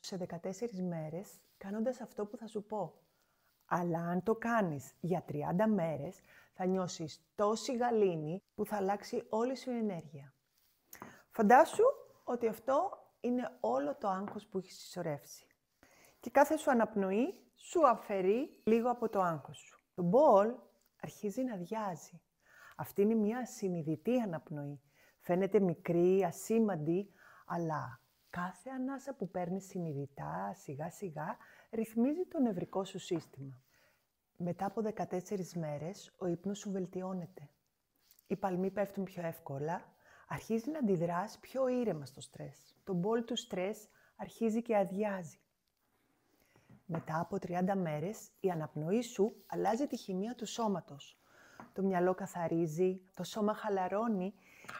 σε 14 μέρες κάνοντας αυτό που θα σου πω. Αλλά αν το κάνεις για 30 μέρες, θα νιώσεις τόση γαλήνη που θα αλλάξει όλη σου η ενέργεια. Φαντάσου ότι αυτό είναι όλο το άγχος που έχεις συσσωρεύσει. Και κάθε σου αναπνοή σου αφαιρεί λίγο από το άγχος σου. Το μπολ αρχίζει να αδειάζει. Αυτή είναι μια ασυνειδητή αναπνοή. Φαίνεται μικρή, ασήμαντη, αλλά κάθε ανάσα που παίρνεις συνειδητά, σιγά σιγά, ρυθμίζει το νευρικό σου σύστημα. Μετά από 14 μέρες, ο ύπνος σου βελτιώνεται. Οι παλμοί πέφτουν πιο εύκολα, αρχίζει να αντιδράς πιο ήρεμα στο στρες. Το μπολ του στρες αρχίζει και αδειάζει. Μετά από 30 μέρες, η αναπνοή σου αλλάζει τη χημεία του σώματος. Το μυαλό καθαρίζει, το σώμα χαλαρώνει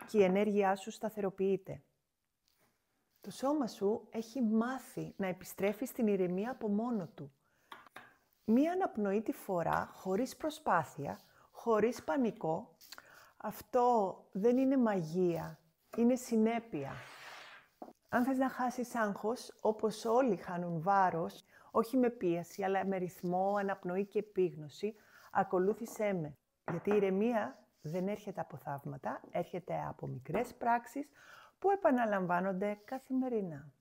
και η ενέργειά σου σταθεροποιείται. Το σώμα σου έχει μάθει να επιστρέφει στην ηρεμία από μόνο του. Μία αναπνοή τη φορά, χωρίς προσπάθεια, χωρίς πανικό. Αυτό δεν είναι μαγεία, είναι συνέπεια. Αν θες να χάσεις άγχος, όπως όλοι χάνουν βάρος, όχι με πίεση, αλλά με ρυθμό, αναπνοή και επίγνωση, ακολούθησέ με. Γιατί η ηρεμία δεν έρχεται από θαύματα, έρχεται από μικρές πράξεις που επαναλαμβάνονται καθημερινά.